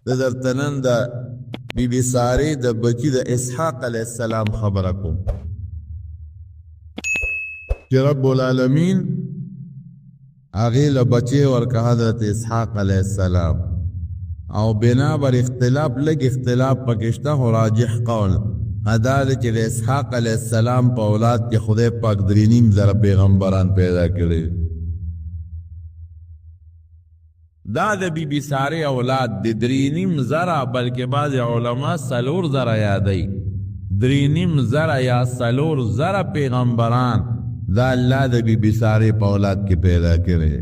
د درته نن د بی بی سارې د بچي د اسحاق علیه السلام خبره کوم چې رب العالمین هغې له بچی ورکه حضرت اسحاق علیه السلام او بنا بر اختلاف لږ اختلاف پکې شته خو راجح قول دا دی چې د اسحاق علیه السلام په اولاد کې خدای پاک 3.5 زره پیغمبران پیدا کړي دا د بی بی سارې اولاد د 3.5 زره بلکې بعض علما 4 زره یادوي 3.5 زره یا 4 زره پیغمبران دا الله د بی بی سارې په اولاد کې پیدا کړي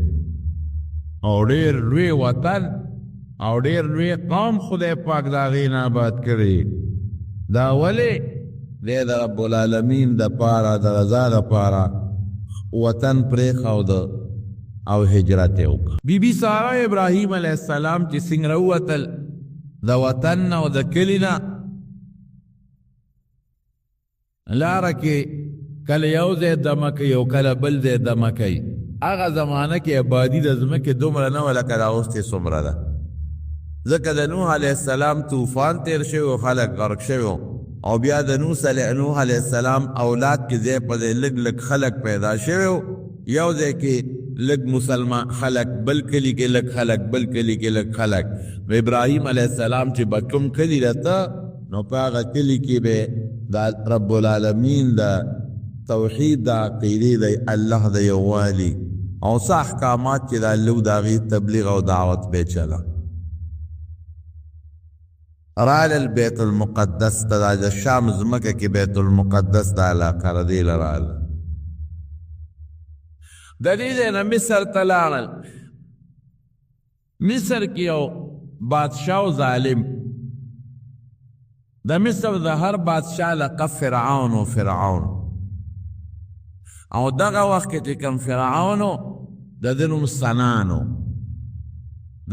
او ډېر لوی وطن او ډېر لوی قوم خدای پاک د هغې نه آباد کړي دا ولې دی د رب العالمین دپاره د رضا دپاره وطن پرېښود او هجرت یې وکړه بی بی ساره ابراهیم علیه السلام چې څنګه راووتل د وطن نه او د کلي نه لاره کې کله یو ځای دمه کوي او کله بل ځای دمه کوي هغه زمانه کې آبادي د ځمکې دومره نه وه لکه دا اوس چې څومره ده ځکه د نوح علیه السلام طوفان تیر شوی او خلک غرق شوي او بیا د نوح علیه السلام اولاد کې ځای په ځای لږ لږ خلک پیدا شوي یو ځای کې لږ مسلمان خلک بل کلي کې لږ خلک بل کلي کې لږ خلک ابراهیم علیه السلام چې به کوم کلي رته نو په هغه کلي کې به د رب العالمین د توحید د عقیدې د الله د یووالي او څه احکامات چې د الله د هغې تبلیغ او دعوت به چله رالل بیت المقدس ته د شام ځمکه کې بیت المقدس د علاقه د دې له راله د دې ځای نه مصر ته لاړل مصر کې یو بادشاه و ظالم د مصر د هر بادشاه لقب فرعون و فرعون او دغه وخت کې چې کوم فرعون و د ده نوم سنان و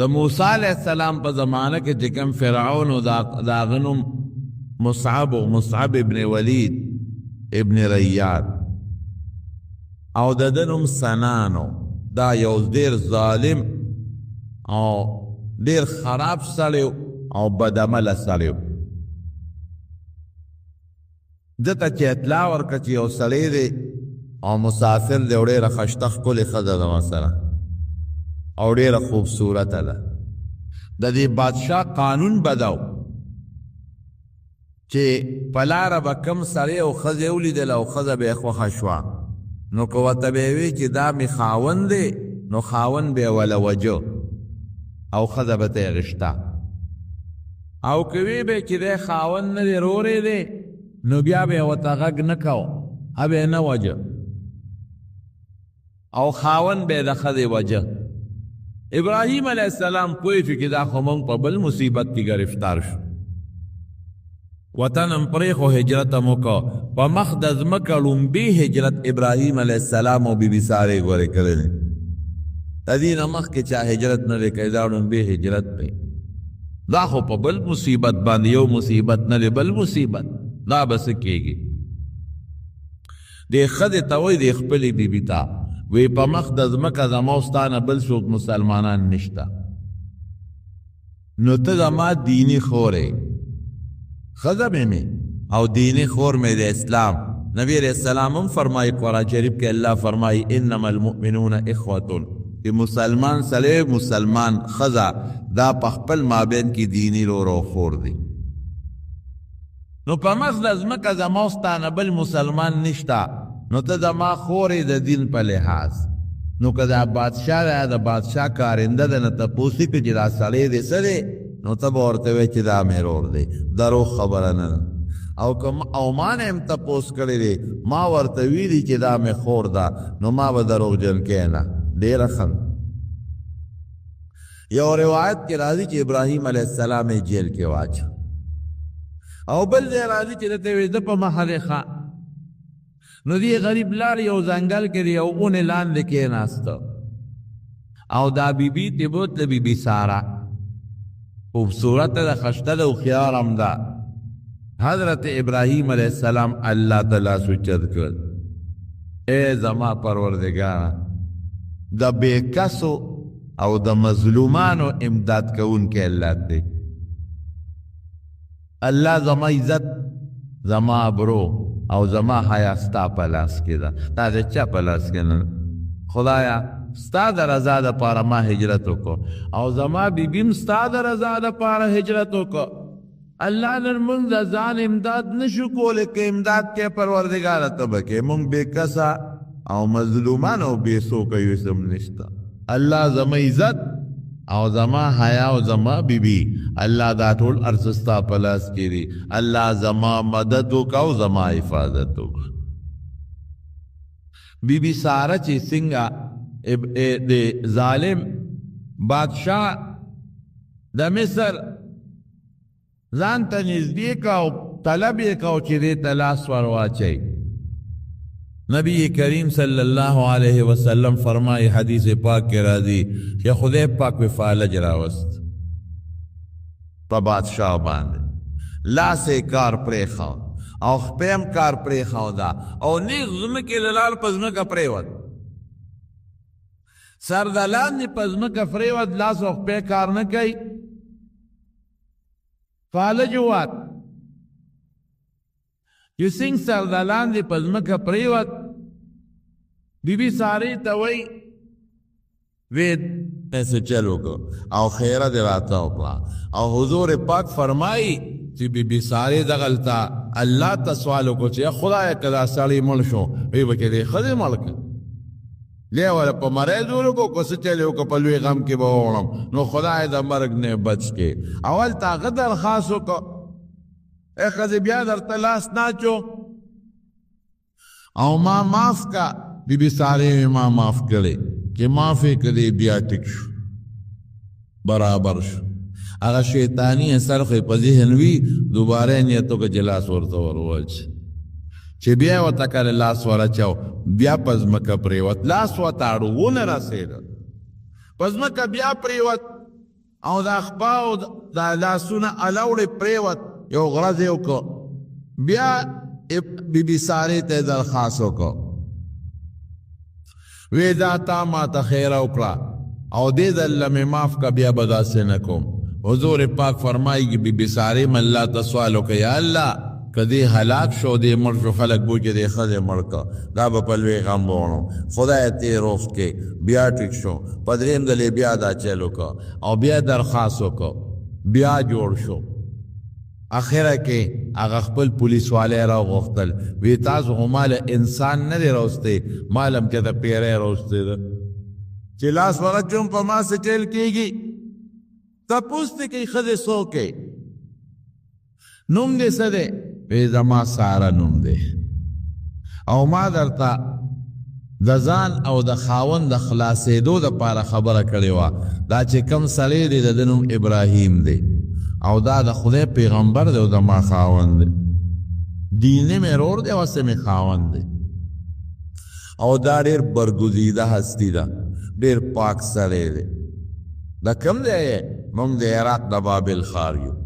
د موسی علیه السلام په زمانه کې چې کوم فرعون و د هغه نوم مصعب و مصعب ابن ولید ابن ریاد او د ده نوم سنان و دا یو ډېر ظالم او ډېر خراب سړی او بدعمله سړی و ده ته چې اطلاع ورکړه چې یو سړی دی او مسافر دی او ډېره ښایسته ښکلې ښځه ده ورسره او ډېره خوبصورته ده د دې بادشاه قانون به ده چې په لاره به کوم سړی او ښځې ولیدل او ښځه به یې خوښه شوه نو که ورته به یې وی چې دا مې خاوند دی نو خاوند به یې وله وجه او ښځه به ته یې غشته او که وی به چې دی خاوند نه دی رورې دی نو بیا به یې ورته غږ نه کوه به یې نه وجه او خاوند به یې د ښځې وجه ابراهیم علیه السلام پوه شو چې دا خو موږ په بل مصیبت کې گرفتار شو وطن هم پرېښو هجرت هم وکړه په مخ د ځمکه لومبي هجرت ابراهیم علیه السلام او بی بي سارې غورې کړلی د دې نه مخکې چا هجرت نه دی کړی دا لومبي هجرت دی دا خو په بل مصیبت باندې یو مصیبت نه دی بل مصیبت دا به څه کېږي دې ښځې ته وایي دې خپلې بي بي ته وی په مخ د ځمکه زما او ستا نه بل څوک مسلمانان نشته نو ته زما دیني خور یې ښځه مې او دیني خور مې د اسلام نبی علیہ السلام هم فرمایي قرآن شریف کې الله فرمایي انما المؤمنون اخوة چې مسلمان سړی مسلمان ښځه دا په خپل مابین کې دیني رور او خور دی نو په مخ د ځمکه زما او ستا نه بل مسلمان نشته نو ته زما خورې د دین په لحاظ نو که دا بادشاه دی د بادشاه کارنده دی نه تپوس وکړي چې دا سړی دی څه دی نو ته به ورته وایې چې دا مې رور دی دروغ خبره نه ده او ما نه هم تپوس کړی دی ما ورته ویلي چې دا مې خور ده نو ما به دروغجن کښېنه ډېره ښه یو روایت کې راځي چې ابراهیم علیه السلام یې جیل کې واچو او بل ځای راځي چې دته وې ده په مخه دی ښه نو دی غریب لار یو ځنګل کې دی یو اونې لاندې کېناسته او دا بیبي ته بوتله بیبي ساره خوبصورته ده ښایسته ده هوښیار هم ده حضرت ابراهیم علیه السلام الله ته لاس اوچت کړ ای زما پروردګاره د بې کسو او د مظلومانو امداد کوونکی الله دی الله زما عزت زما ابرو او زما حیا ستا په لاس کې ده دا د چا په لاس کې نه خدایا ستا د رضا دپاره ما هجرت وکړو او زما بیبیم ستا د رضا دپاره هجرت وکړو الله نن مونږ د ځان امداد نشو کولی که امداد کې پروردګاره ته به کې مونږ بې کسه او مظلومان او بې څوکه یو څه نشته الله زما عزت او زما حیا او زما بیبي الله دا ټول ارڅ ستا په لاس کې دي الله زما مدد وکړه او زما حفاظت وکړه بیبي ساره چې څنګه د ظالم بادشاه د مصر ځان ته نږدې کا او طلب یې کا چې دې ته لاس ور واچوي نبی کریم صلی اللہ علیہ وسلم فرمائی حدیث پاک کے راضی کہ خدای پاک پہ فالج راوست پا بادشاہ باندے لا سے کار پریخاو او خپیم کار پریخاو دا او نیغ زمکی للال پزمکا پریود سردلان نی پزمکا پریود لا سو خپی کار نکی فالج وات یو سنگ سردلان دی پزمکا پریوت بی بی ساری تاوی وید ایسے چلو کو او خیرہ دی راتا اپلا او حضور پاک فرمائی چی بی بی ساری دغلتا اللہ تسوالو کو چی خدای کدا سالی ملشو وی بکی دی خدی ملک لے والا پا مریضولو کو کس چلیو کو پلوی غم کی باورم نو خدای دا مرگ نے بچ کے اول تا غدر خاصو کو اے خزی بیا در تلاس ناچو او ما معاف کا بی بی سارے میں ما معاف کرے کہ معافی کرے بیا ٹک شو برابر شو اگا شیطانی اثر خی پا ذہنوی دوبارے نیتو کا جلاس ورطا ورواج چی بیا و تکر لاس ورا چاو بیا پزمکا پریوت لاس و تاروون رسید پزمکا بیا پریوت او دا اخباو دا لاسونا علاوڑ پریوت یو غرض یو کو بیا بی بی ساری تے درخواستو کو ویدا تا ما تا خیر اکڑا او دے دل میں معاف کا بیا بدا سے نکوم حضور پاک فرمائی کہ بی بی ساری من اللہ تسوالو کہ یا اللہ کدی حلاک شو دے مر شو خلق بوچے دے خدے مرکا دا با پلوے غم بونو خدا تے روفت کے بیا ٹک شو پدرین دلے بیا دا چلو کا او بیا درخواستو کو بیا جوڑ شو آخرہ کے اگا خپل پولیس والے راو غفتل وی تاسو مال انسان نه دی روستے مالم کے تا پیرے روستے دا چلاس وقت چون پا ما سے چل کی گی تا پوستے کی خد سو کے نم دے سدے وی زما سارا نم دے او ما در تا دزان او د خاون د خلاصے دو دا پارا خبر کڑیوا دا چے کم سلے دے دنم ابراہیم دے او دا دا خدای پیغمبر دے او دا ما خاون دے دینے میں رور دے واسے میں خاون دے او دا دیر برگزیدہ ہستی دا دیر پاک سرے دے دا کم دے مونگ دے عراق دا بابل خاریو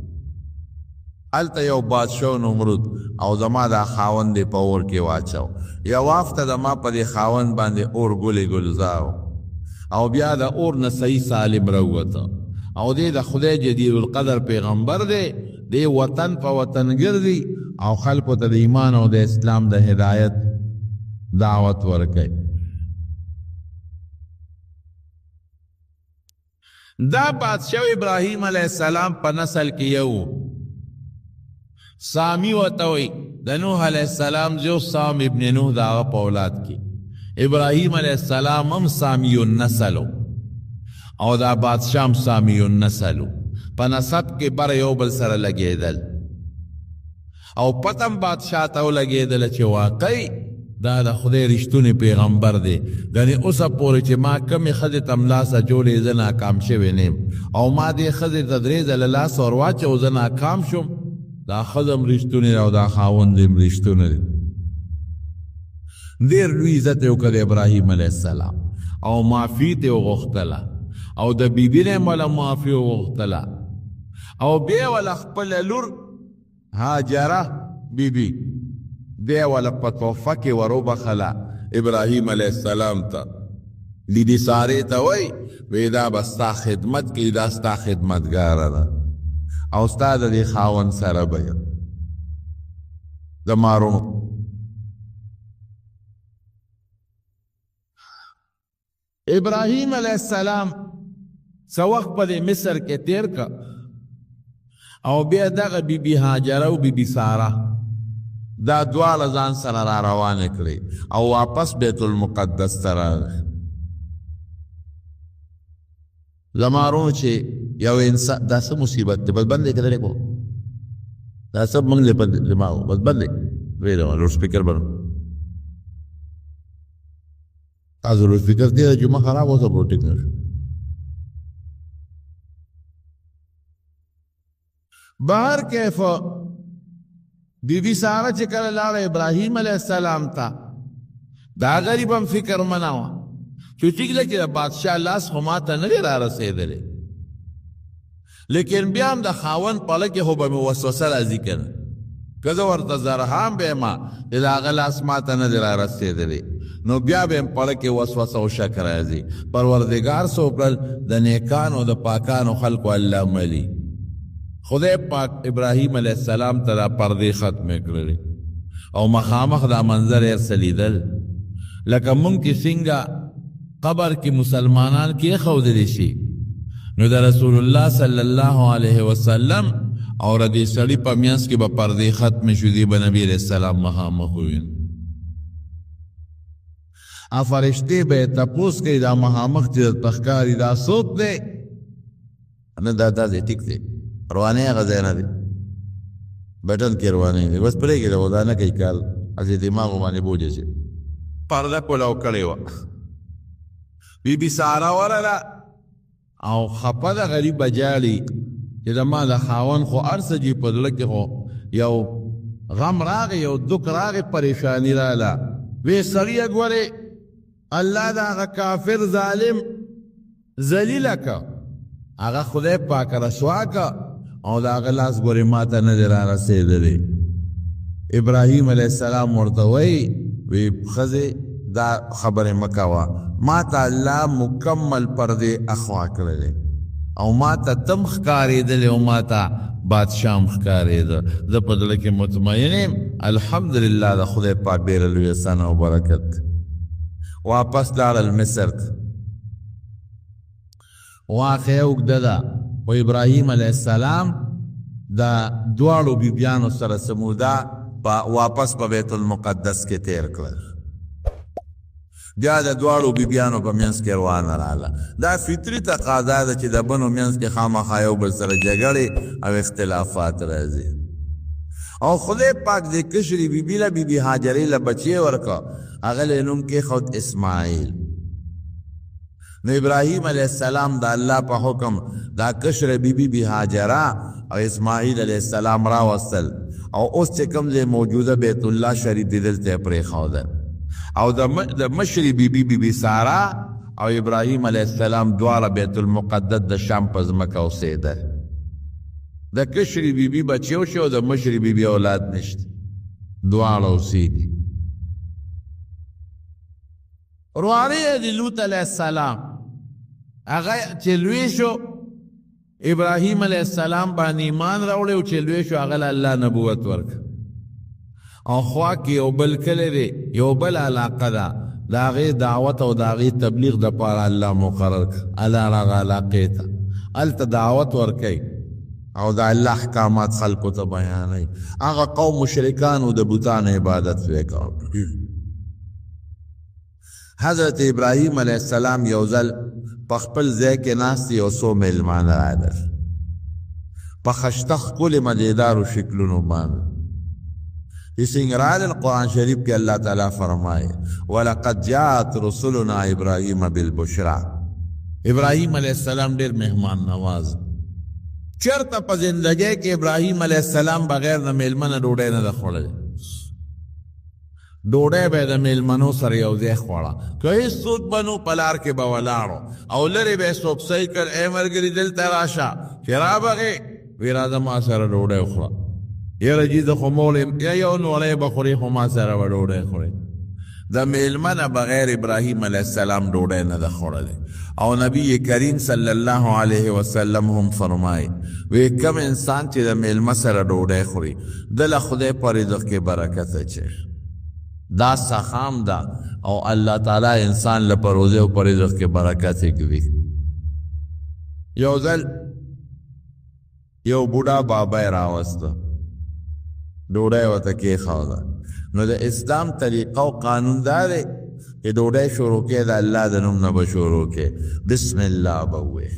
علتا یو بادشاو نمرود او دا ما دا خاون دے پاور کے واچاو یا وافتا دا ما پا دے خاون باندے اور گلے گلزاو او بیا دا اور نسائی سالم روتا او دے دا خدای جدیر القدر پیغمبر دے دے وطن پا وطن گردی او خلقو تا دا ایمان او دا اسلام دا ہدایت دعوت ورکے دا بادشاہ ابراہیم علیہ السلام پا نسل کی یو سامی وطوئی دا نوح علیہ السلام جو سام ابن نوح دا آغا پولاد کی ابراہیم علیہ السلام ہم سامی النسلو او دا بادشاہ سامی النسلو پا نسب کے بر یو بل سر لگے دل او پتم بادشاہ تاو لگے دل چے واقعی دا دا خدای رشتون پیغمبر دے دانی اسا پوری چے ما کم خد تملاسا جولی زنا کام شوی نیم او ما دے خد تدریز للاس ورواچ او زنا کام شم دا خدم رشتون او دا خاون دیم رشتون دیر روی عزت او کد ابراہیم علیہ السلام او معافی تے او غختلا او دا بی بی نیم والا معافی او غختلا او بی والا خپل لور هاجرہ بی بی دے والا پتوفہ کے ورو بخلا ابراہیم علیہ السلام تا لیدی سارے تا وی ویدا بستا خدمت کی دا ستا خدمتگارا دا او ستا د دې خاوند سره به یم د مارونو. ابراهیم علیہ السلام څه وخت په دې مصر کې تیر که او بیا دغه بیبي هاجره او بیبي ساره دا دواړه ځان سره را روانې کړې او واپس بیت المقدس ته راغی. زمارونو چې یو انسان دا څه مصیبت دی، بس بندې که درې کو دا سب موږ دې په دماغ بس بندې ویې لوډ سپیکر بند تاسو لوډ سپیکر دی جمعه خراب اوسه به ټیک نه شو. بهر کیف بیبي ساره چې کله لاړه ابراهیم علیه السلام ته دا غریب هم فکر منه وه چې ټیک ده چې د بادشاه لاس خو ما ته نه دی را رسېدلی، لیکن بیا هم د خاوند په لکې خو به مې وسوسه راځي که نه که زه ورته زرهام به یم چې د هغه لاس ما ته نه دی را رسېدلی نو بیا به یم په لکې وسوسه او شک راځي. پروردګار څه وکړل د نیکانو د پاکانو خلکو الله ملي خدای پاک ابراهیم علیه السلام ته دا پردې ختمې کړلې او مخامخ دا منظر یې څلیدل لکه مونږ چې څنګه قبر کې مسلمانان کې ښودلی شي نو د رسول الله صلی الله علیه وسلم او د دې سړي په منځ کې به پردې ختمې شو دي به نبي علیه السلام مخامخ ووینو. فرشتې به یې تپوس کوي دا مخامخ چې درته ښکاري دا څوک دی؟ نه دا داسې ټیک دی روانې هغه ځای نه دی بټن کې روانې دی بس پرېږدي خو دا نه کوي کار هسې دماغو باندې بوجه شي. پرده پلو کړې وه بیبي ساره ورله او خپه ده غریبه جاړي چې زما د خاوند خو هر څه جي په زړه کې خو یو غم راغی یو دک راغی پریشاني راله وی سړیه ګورې الله د هغه کافر ظالم ذلیله که هغه خدای پاک رسوا که او د هغه لاس ګورې ما ته نه دی را رسېدلی. ابراهیم علیه السلام ورته وی ښځې دا خبرې مه کوه ما ته الله مکمل پردې اخوا کړلی او ما ته تم ښکارېدلی او ما ته بادشاه هم ښکارېده زه په زړه کې مطمئن یم الحمدلله د خدای پاک ډېره لویه سنه او برکت. واپس لاړل مصر ته واقعه اوږده ده خو ابراهیم علیه السلام د دواړو بیبیانو سره سموده واپس په بیت المقدس کې تیر کړل. بیا د دواړو بیبیانو په منځ کې روانه راغله. دا فطري تقاضا ده چې د بنو منځ کې خامخا یو بل سره جګړې او اختلافات راځي او خدای پاک د کشرې بیبي له بیبي هاجرې له بچی ورکړه هغه له نوم کېښود اسماعیل. نو ابراهیم علیه السلام د الله په حکم دا کشره بیبي بی هاجره او اسماعیل علیه السلام راوستل او اوس چې کوم ځای موجوده بیت الله شریف دی دلته یې پرېښودل او د مشرې بیبي بیبي ساره او ابراهیم علیه السلام دواړه بیت المقدس د شام په ځمکه اوسېدل. د کشرې بیبي بچیو شو او د مشرې بیبي اولاد نشته دواړه اوسېدي. روانې د لوط علیه السلام هغه چې لوی شو ابراهیم علیه السلام باندې ایمان راوړی او چې لوی شو هغه له الله نبوت ورکړه او خوا کې یو بل کلی دی یو بل علاقه ده د هغې دعوت او د هغې تبلیغ دپاره الله مقرر کړه الله هغه علاقې ته هلته دعوت ورکوي او د الله احکامات خلکو ته بیانوي. هغه قوم مشرکانو د بوتانو عبادت وکړ. حضرت ابراهیم علیه السلام یو ځل په خپل ځای کې ناست یو څو میلمانه راغلل په خشته ښکلې مزېدارو شکلونو باندې چې څنګه راغلل قرآن شریف کې الله تعالی فرمایي ولقد جاءت رسلنا ابراهیم بالبشرا. ابراهیم علیه السلام ډېر مهمان نواز چېرته په زندګۍ کې ابراهیم علیه السلام بغیر د میلمنه ډوډۍ نه ده خوړلې. ډوډۍ به د میلمنو سره یو ځای خوړه که هېڅ څوک به نو په لار کې به ولاړو او لرې به یې سوپسۍ کړ ای ملګري دلته راشه چې رابغې وی راځه ما سره ډوډۍ وخوړه یاره جي زه خو مول یم یا یو نوړی به خورې خو ما سره به ډوډۍ خورې. د میلمه نه بغیر ابراهیم علیه السلام ډوډۍ نه ده خوړلی او نبی کریم صلی الله علیه وسلم هم فرمایي وی کم انسان چې د میلمه سره ډوډۍ خوري دله خدای په رزق کې برکت اچوي دا سخام ده او الله تعالی انسان له په روزه او په رزق کې برکت کوي یو ځل یو بوډا بابا یې راوسته ډوډۍ ورته کېښوده نو د اسلام طریقه او قانون دا دی چې ډوډۍ شروع کې د الله د نوم نه به شروع کې بسم الله به ووایې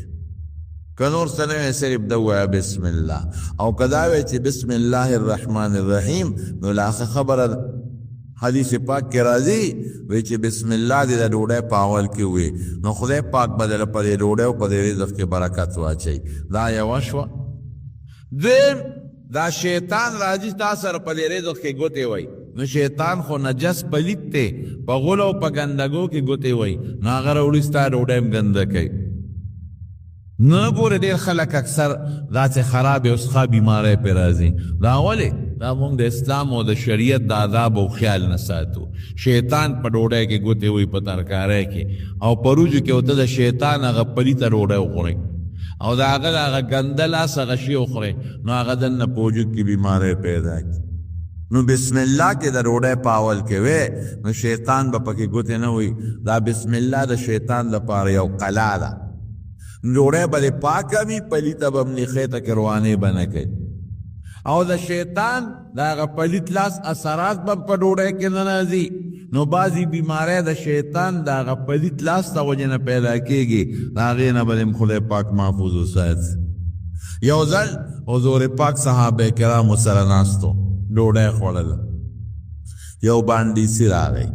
که نور څه نه وی صرف ده ووایه بسم الله او که دا وی چې بسم الله الرحمن الرحیم نو لاخه خبره ده حدیث پاک کې راځي وی چې بسم الله دې د ډوډۍ په اول کې وي نو خدای پاک به دله په دې ډوډۍ او په دې رزق کې برکت واچوي دا یوه شوه دویم دا شیطان راځي تا سره په دې رزق کې ګوتې وایي نو شیطان خو نجس پلیت دی په غولو او په ګندګو کې ګوتې وایي نو هغه راوړي ستا ډوډۍ هم ګنده کوي نه ګوره ډېر خلک اکثر داسې خرابې او څخه بیماری پرې راځي دا ولې دا موږ د اسلام او د شریعت د آداب او خیال نه ساتو شیطان په ډوډۍ کې ګوتې وایي په ترکاری کې او په روجو کې ورته د شیطان هغه پلیته ډوډۍ وخورئ او د هغه ګنده لاس هغه شي وخورئ نو هغه دننه په وجود کې بیماری پیدا کړي نو بسم الله کې د ډوډۍ په اول کې وی نو شیطان به پکې ګوتې نه وي دا بسم الله د شیطان لپاره یو قلا ده ډوډۍ به دې پاکه وي پلیته به هم خېټه کې روانې به نه کوي او د شیطان د هغه پلیت لاس اثرات به په ډوډۍ کې نه راځي نو بعضې بیماری د شیطان د هغه پلیت لاس د وجې نه پیدا کېږي د هغې نه به دې خدای پاک محفوظ وساتي یو ځل حضور پاک صحابه کرامو سره ناستو ډوډۍ خوړله یو باندیسي راغی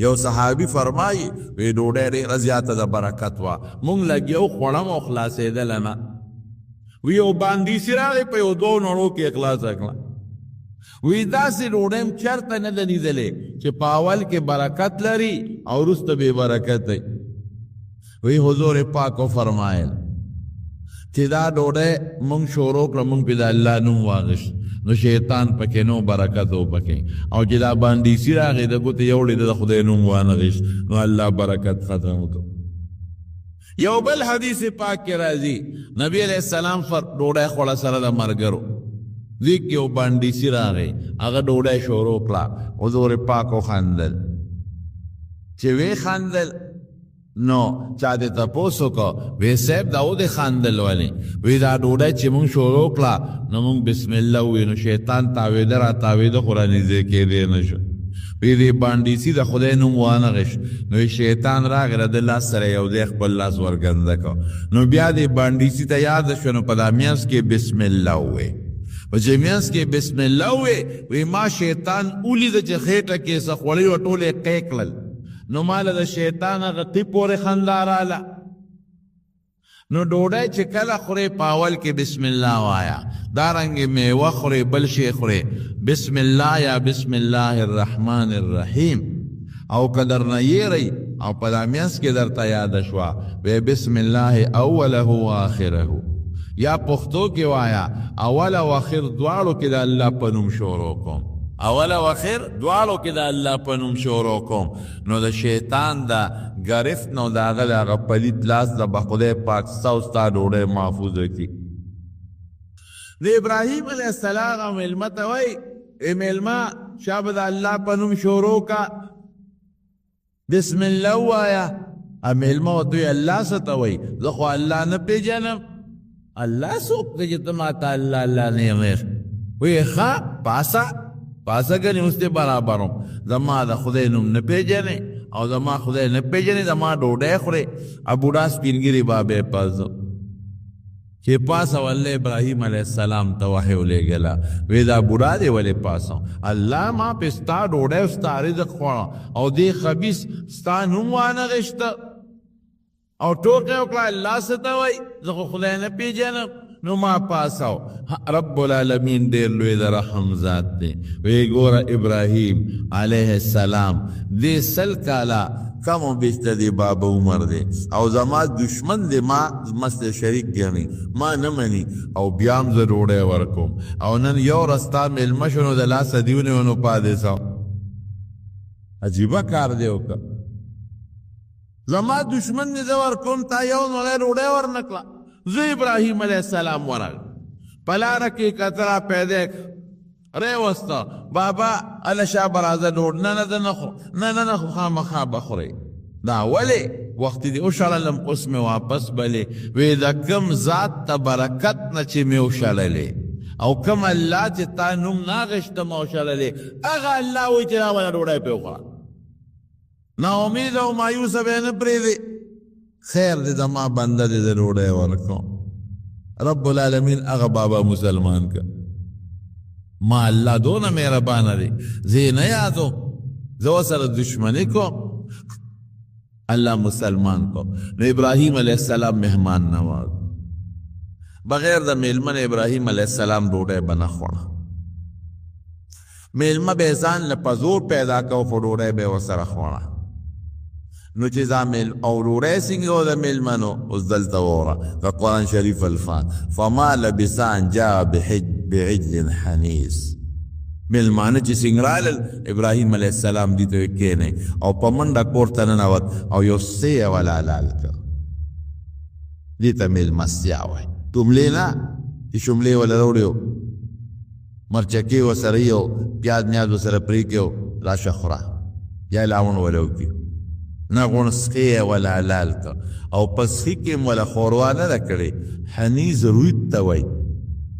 یو صحابي فرمایي وی ډوډۍ ډېره زیاته د برکت وه مونږ لږ یو خوړم او خلاصېدله نه وی یو باندیسي راغی په یو دوو نړو کې خلاصه کړه وی داسې ډوډۍ هم چېرته نه ده لیدلې چې په اول کې برکت لري او وروسته بې برکت دی وی حضور پاک وفرمایل چې دا ډوډۍ مونږ شروع کړه مونږ پې د الله نوم واغشت نو شیطان پکې نو برکت و پکې او چې دا باندیسي راغی د ګوتې یوړې د خدای نوم وانغشت نو الله برکت ختم وکړ یو بل حدیث پاک کې راځي نبی علیہ السلام ډوډۍ خوړه سره د ملګرو دې کې یو باندیسي راغی هغه ډوډۍ شروع کړه حضور پاک وخندل چې وی خندل نو چا دې تپوس وکړه وی صاحب دا ودې خندل ولې وی دا ډوډۍ چې مونږ شروع کړه نو مونږ بسم الله وویل نو شیطان تاوېده را تاوېده خو رانږدې کېدی نه شو وی دې باندیسي د خدای نوم وانغشت نو شیطان راغی د لاس سره یو دی خپل لاس ورګنده کړه نو بیا دې باندیسي ته یاد شو نو په دا میانځ کې بسم الله ووی په چې میانځ کې بسم الله ووی ما شیطان ولیده چې خېټه کې څه خوړی و ټولې قی کړل نو ماله د شیطان هغه قی پورې خندا راله نو ډوډۍ چې کله خورې په اول کې بسم الله وایا دارنګې میوه خورې بل شی خورې بسم الله یا بسم الله الرحمن الرحیم او که درنه یېرئ او په دا میانځ کې درته یاده شوه وی بسم الله اوله و آخره یا پښتو کې وایا اول او آخر دواړو کې د الله په نوم شروع کوم اول او اخر دوالو کې د الله په نوم شروع کوم نو د شیطان د گرفت نو د هغه د هغه پلیت لاس د به خدای پاک ستا او ستا ډوډۍ محفوظ کړي د ابراهیم علیه السلام میلمه ته وایي ای میلمه چا به د الله په نوم شروع کا بسم الله ووایه میلمه ورته وایي الله څه ته وایي زه خو الله نه پېژنم الله څوک دی چې ته ماته الله الله نه یې وایي ښه پاسه کنی اوس ته برابرم زما د خدای نوم نه پیژنې او زما خدای نه پیژنې زما ډوډۍ خورې بوډا سپینګیري بابې پاسه چې پاسه ولې ابراهیم علیه السلام ته وحی ولېږله وی دا بوډا دی ولې پاسه الله ما پې ستا ډوډۍ او ستا رزق خوړه او دې خبیث ستا نوم وانغېشته او ټوکې وکړه الله څه ته وایي زه خو خدای نه پیژنم نو ما پاساو رب العالمین ډېر لوی د رحم ذات دی وی ګوره ابراهیم علیه السلام دې سل کاله کم و بیشته دی بابا عمر دی او زما دشمن دی ما مست شریک ګڼي ما نه مني او بیا هم زه ډوډۍ ورکوم او نن یو ورځ ستا میلمه شو نو د لاسه دې ونیو نو پاتې سو عجیبه کار دی وکړه زما دشمن دې زه ورکوم تا یو نړۍ ډوډۍ ورنکړه زه ابراهیم علیه السلام ورغ په لاره کې کتره پیدا ریوسته بابا هله شا به راځه ډوډۍ نه زه نه خورم نه خامخا به خورئ دا ولې وخت دې وشړلم اوس مې واپس بلې وی د کوم ذات ته برکت نه چې مې وشړلې او کوم الله چې تا نوم نه اخېسته ما وشړلې هغه الله وایي چې راوله ډوډۍ پرې وخوره ناامید او مایوسه به یې نه پرېږدې خیر دې زما بنده دې زه ډوډۍ ورکوم رب العالمین هغه بابا مسلمان که ما الله دونه مهربانه دی زه یې نه یادوم زه ورسره دشمني کوم الله مسلمان کو نو ابراهیم علیہ السلام مهمان نواز بغیر د میلمن ابراهیم علیہ السلام ډوډۍ به نه خوړه میلمه به یې ځان له په زور پیدا کو خو ډوډۍ به یې ورسره خوړه نو چې دا او ډوډۍ څنګه وه د میلمنو اوس دلته واوره د قرآن شریف الفاظ فما لبث ان جاء بعجل حنیذ میلمانه چې څنګه رالل ابراهیم علیه السلام دې ته کښېنئ او په منډه کور ته ننوت او یو سی یې وله حلال کړ دې ته میلمستیا وایي ټوملې نه چې شوملې وله راوړې وو مرچکې ورسره یو پیاز میاز ورسره پرې کړو راشه خوره یا لاون وله وکړي نه غونسخې یې وله حلال کړ او په سخي کې م وله ښوروا نه ده کړې حنیز روید ته وایي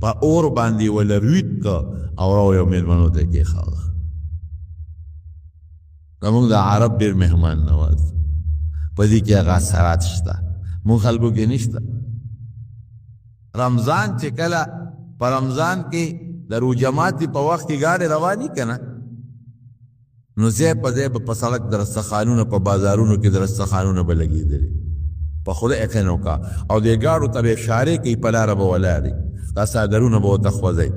په اور باندې وله روید کړ او راو یو میلمنو ته کېښوده زموږ د عرب ډېر مهمان نواز په دې کې هغه اثرات شته مونږ خلکو کې نشته رمضان چې کله په رمضان کې د روجماتي په وخت کې ګاډې رواني که نه نو ځای په ځای به په سړک د رستخانونه په بازارونو کې د رستخانونه به لګېدلې په خدای یقین وکړه او دې ګاډو ته به اشارې کوي په لاره به ولاړې دا څادرونه به ورته خوځئ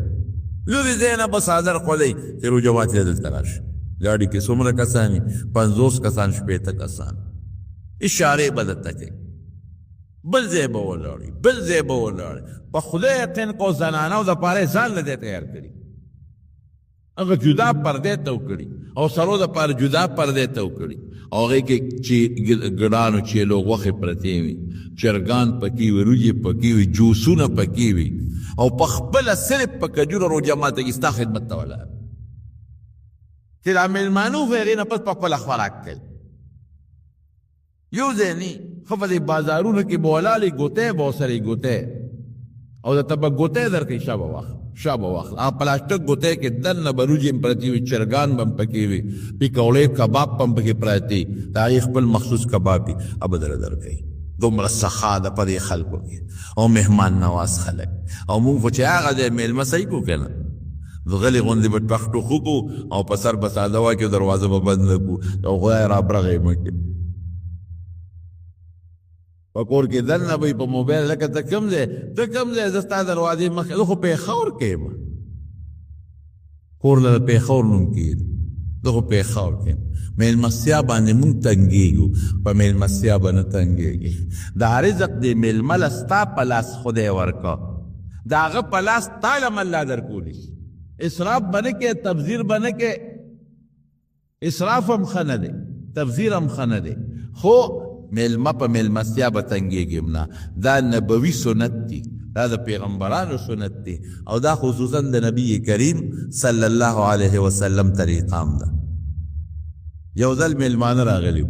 لورې ځای نه به څادر خوځئ چې روجمات یې دلته راشي ګاډي کې څومره کسان وي 50 کسان 60 کسان اشارې به درته کوي بل ځای به ولاړې بل ځای به ولاړې په خدای یقین کو زنانو دپاره یې ځان له دی تیار کړي هغه جدا پردې ته وکړي او سرو دپاره جدا پردې ته وکړي او هغې کې چې ګډانو چیلو غوښې پرتې وي چرګان پکې وي وریجې پکې وي جوسونه پکې وي او په خپله صرف په کجوره روژه ماته کې ستا خدمت ته ولاړ چې دا میلمانو خو هغې نه پس په خپله خوراک کوي یو ځای نه خو په دې بازارونو کې به ولاړې ګوتی به ورسره یې ګوتی او درته به ګوتی درکوي شابه واخله شابه واخله هغه پلاسټک ګوتی کې دننه به روجې هم پرتې وي چرګان به هم پکې وي پیکوړې کباب به هم پکې پراته وي د هغې خپل مخصوص کباب وي هغه به دله درکوي دومره سخا ده په دې خلکو کې او مهمان نواز خلک او مونږ خو چې هغه دی میلمه صحیح کړو که نه غلې غوندې به ټوخ ټوخو کړو او په سر به ساده واچو دروازه به بنده کړو او خدای رابرغه یې مکړي په کور کې دننه به په موبایل لکه ته کوم ځای زه ستا دروازې مخې زه خو پېښور کې یم کور له پېښور نوم کېږي زه خو پېښور کې یم میلمستیا باندې مونږ تنګېږو په میلمستیا به نه تنګېږي دا رزق دی میلمه له ستا په لاس خدای ورکړه د هغه په لاس تا له م الله درکولی اسراف به نه کې تبذیر به نه کې اسراف هم ښه نه دی تبذیر هم ښه نه دی خو میلمه په میلمستیا به تنګېږي نه دا نبوي سنت دی دا د پیغمبرانو سنت دی او دا خصوصا د نبی کریم صلی الله علیه وسلم طریقه هم ده یو ځل میلمانه راغلي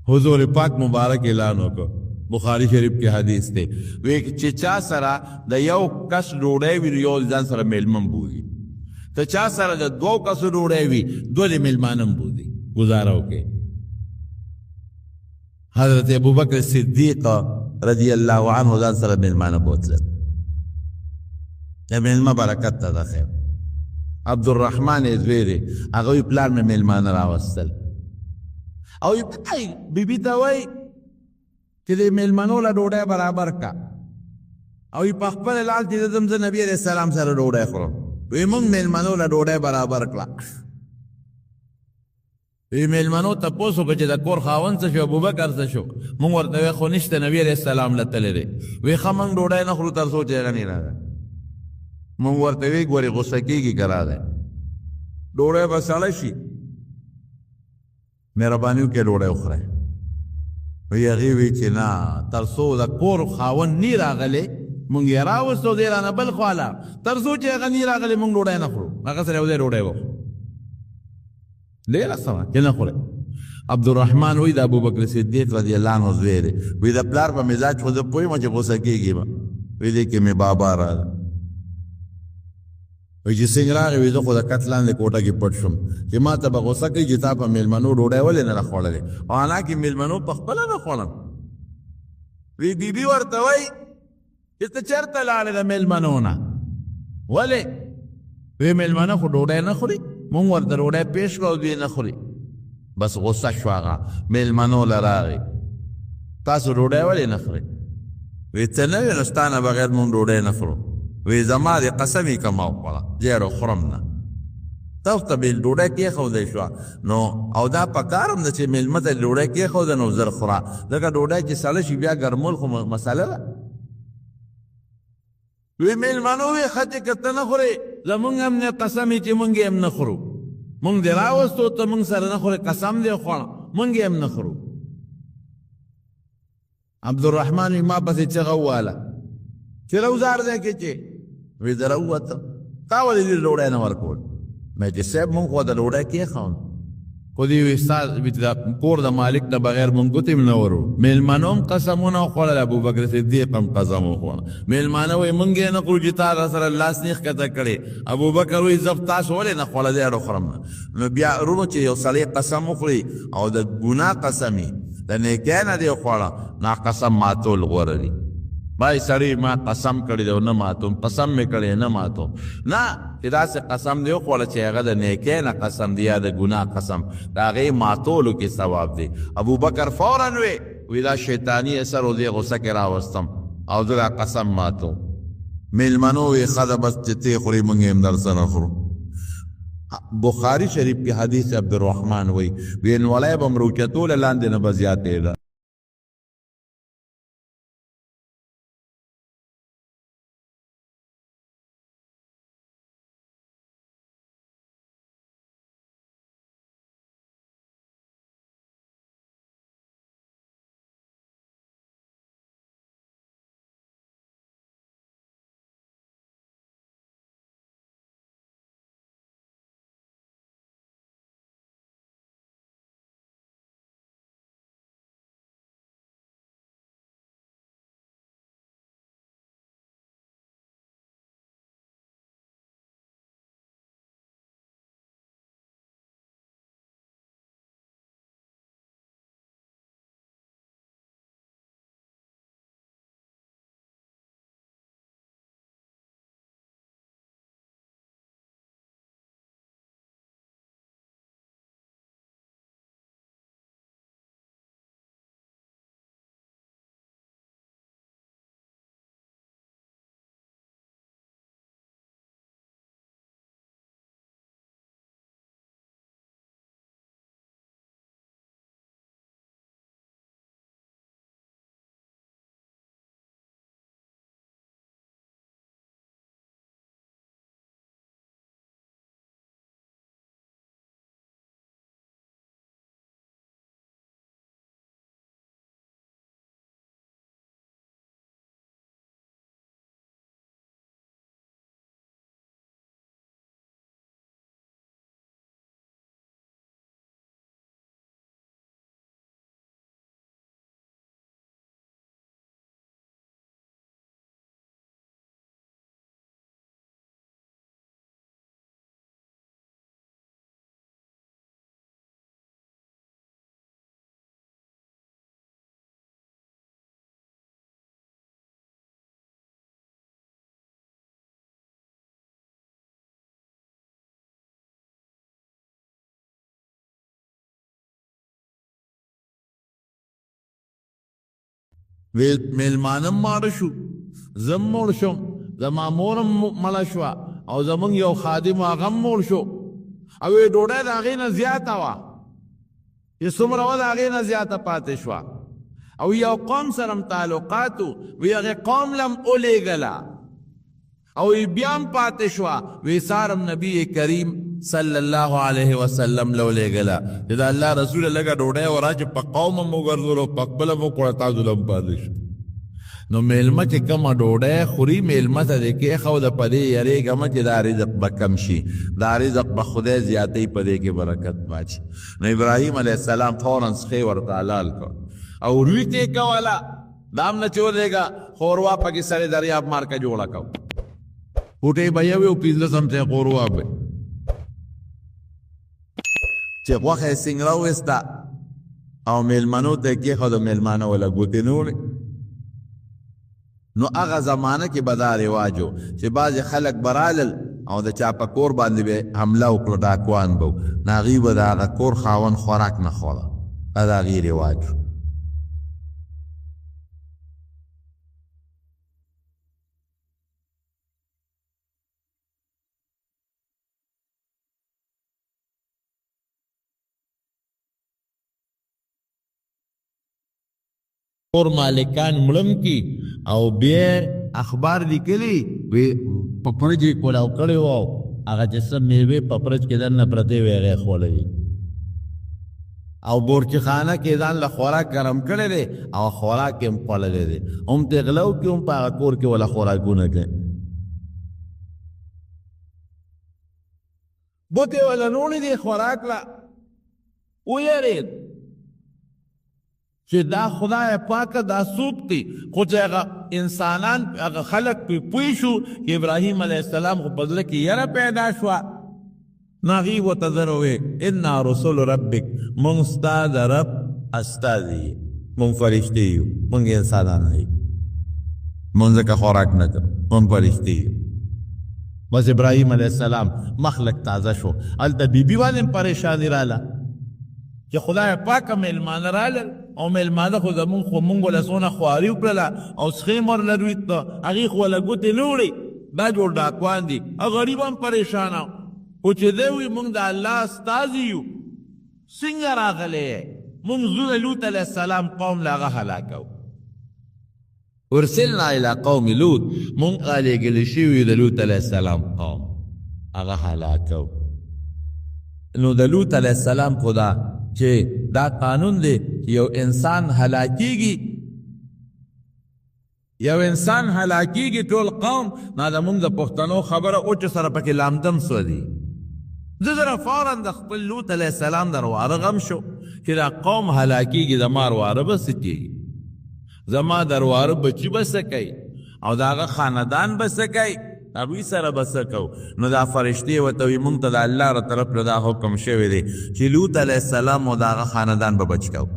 حضور پاک مبارک اعلان وکړ بخاری شریف کې حدیث دی وی چې چا سره د یو کس ډوډۍ وي یو ځان سره میلمه هم بوځي ته چا سره د 2 کسو ډوډۍ وي 2 میلمانه هم بوځي ګزاره وکړي حضرت ابوبکر صدیق رضی الله عنه ځان سره میلمانه بوتلل د میلمه برکت ته ده خیر عبدالرحمن ازویری هغه وی پلار مې میلمانه راوستل او بیبي ته وایي چې د میلمنو له ډوډۍ برابر کا او په خپل لال چې ځم زه نبي علیه السلام سره ډوډۍ خورم وی موږ میلمنو له ډوډۍ برابر کړه وی میلمنو تپوس وکړه چې د کور خاوند څه شو ابوبکر څه شو موږ ورته وی خو نشته نبي علیه السلام له تللی دی وی ښه موږ ډوډۍ نه خورو تر څو چې هغه نه راغی موږ ورته وی ګورې غوسه کېږي که راغی ډوډۍ به سړه شي مهرباني وکړئ ډوډۍ وخورئ. وی هغې وی چې نه تر څو د کور خاوند نی راغلی مونږ یې راوستو دی رانه بل خواله تر څو چې هغه نی راغلی مونږ ډوډۍ نه خورو هغه سره یو ځای ډوډۍ وخورو ډېره سمه چې نه خورئ. عبدالرحمن وی د ابوبکر صدیق رضی الله عنه زوی دی وی د پلار په مزاج خو زه پوهېږم چې غوسه کېږي به وی دی کې مې بابا راغله وی چې څنګه راغی وی زه خو د کټ لاندې کوټه کې پټ شوم چې ما ته به غوسه کوي چې تا په مېلمنو ډوډۍ ولې نه راخوړلې او حالانکې مېلمنو په خپله نه خوړم. وی بیبي ورته وی چې ته چېرته لاړې د مېلمنو نه ولې وی مېلمنه خو ډوډۍ نه خوري مونږ ورته ډوډۍ پېښ کړو دوی نه خوري بس غصه شو هغه مېلمنو له راغی تاسو ډوډۍ ولې نه خورئ وی ته نه وې نو ستا نه بغیر مونږ ډوډۍ نه خورو وی زما د قسم یې کمه وخوړه ډېره خورم نه تاسو ته به ډوډۍ کېښودی شوه نو او دا پکار هم ده چې مېلمه ته ډوډۍ کېښوده نو زر خوره ځکه ډوډۍ چې سړه شي بیا ګرمول خو مسله ده. وی مېلمنو وی ښه چې که ته نه خورې زمونږ هم نه قسم یې چې مونږ یې هم نه خورو مونږ دې راوستو ته مونږ سره نه خورې قسم دې خوړه مونږ یې هم نه خورو. عبدالرحمن وی ما پسې چغه وواله چې روزار دی کې چې وی زه راووتم تا ولې دې ډوډۍ نه ورکول مې چې صاحب مونږ خو د ډوډۍ کېښوم خو دې وی ستا کور د مالک نه بغیر مونږ ګوتې هم نه ورو مېلمنو هم قسمونه وخوړل ابوبکر صدیق هم قسم وخوړه مېلمانه وی مونږ یې نه خورو چې تا را سره لاس نه ښکته کړې ابوبکر وی زه تاسو ولې نه خوړه دی اړو خورم نه نو بیا ورونو چې یو سړی قسم وخوري او د ګناه قسم یې د نیکۍ نه دی وخوړه نا قسم ماتول غوره دي بای سړی ما قسم کړی دی او نه ماتوم قسم مې کړی نه ماتوم نه چې داسې قسم دی وخوړه چې هغه د نیکۍ نه قسم دی یا د ګناه قسم د هغې ماتولو کې ثواب دی. ابوبکر فورا وی دا شیطاني اثر و دې غصه کې راوستم او زه دا قسم ماتوم. مېلمنو وی ښه ده بس چې ته خورې مونږ هم درسه نه خورو. بخاري شریف کې حدیث عبدالرحمن وی نولی به م روچتوله لاندې نه به زیاتېده مېلمانه ماړه شو زه مړ شوم زما مور هم مړه شوه او زمونږ یو خادم هغه هم مړ شو او ډوډۍ د هغې نه زیاته وه چې څومره وه د هغې نه زیاته پاتې شوه او یو قوم سره هم تعلقات وی هغې قوم له هم ولیږله او بیا هم پاتې شوه وی سار هم نبی کریم صلی الله علیه وسلم لو لېږله چې د الله رسول لږه ډوډۍ ورا چې په قومه مو ګرځولو په خپله مو کړه تاسو له هم پاتې شو نو میلمه چې کومه ډوډۍ خوري میلمه ته دې کېښود په دې یېرېږه مه چې دا رزق به کم شي دا رزق به خدای زیاتوي په دې کې برکت واچي نو ابراهیم علیه السلام فورا سخی ورته حلال کړ او روی ته یې کوله دا هم نه چې ولېږه ښوروا پکې سره دریاب مارکه جوړه کو پوټې به یو یو پنځه چمچې ښوروا به چې غوښه یې سینګره وویسته او میلمنو ته یې کېښودو میلمانه وله ګوتې نه وړې نو هغه زمانه کې به دا رواج و چې بعضې خلک به رالل او د چا په کور باندې به حمله وکړو ډاکوان به و نو هغوی به د هغه کور خاوند خوراک نه خوړه دا د هغې رواج و کور مالکان مړم کی او بیا اخبار لیکلی وی په فرج یې کولاو کړی و هغه چې څه میوې په فرج کې دننه پرتې وې هغه یې خوړلې او بورچخانه کې ځان له خوراک ګرم کړی دی او خوراک یې هم خوړلی دی هم ترې غله وکړي هم په هغه کور کې وله خوراکونه کوي بوتې وله نوړې دي خوراک له ویرېد چې دا خدای پاکه دا څوک دی خو چې هغه انسانان هغه خلک پې پوه شو چې ابراهیم علیه السلام خو په زړه کې یره پیدا شوه نو هغې ورته زه وویل انا رسول ربک مونږ ستا د رب استازي یو مونږ فرشتې یو مونږ انسانان نه یو مونږ ځکه خوراک نه کوو مونږ فرشتې یو بس ابراهیم علیه السلام مخلق تازه شو هلته بیبي باندې هم پریشاني راله چې خدای پاکه میلمانه رالل او میلمانه خو زمونږ خو مونږ له څونه خواري وکړله او سخې مور لروي ته هغې خو له ګوتې نه وړې دا جوړ ډاکوان دي او غریب هم پریشانه خو چې دی وي مونږ د الله استازي یو څنګه راغلی مونږ ځو د لوط علیه السلام قوم له هغه هلاکو ارسلنا الى قوم لوط مونږ رالیږلي شوي د لوط علیه السلام قوم هغه هلاکو نو د لوط علیه السلام خو دا چې دا قانون دی چې یو انسان هلاکیږي ټول قوم نه د مونږ د پښتنو خبره او چې سره پکې لامدم سو دي زه سره فورا د خپل لوط علیه السلام در واره غم شو چې دا قوم هلاکیږي زما واره به څه کېږي زما در واره بچي به څه کوي او د هغه خاندان به څه کوي هغوی سره به څه کوو نو دا فرشتې ورته وي مونږ ته د الله له طرف نه دا حکم شوی دی چې لوط علیه السلام او د هغه خاندان به بچ کوو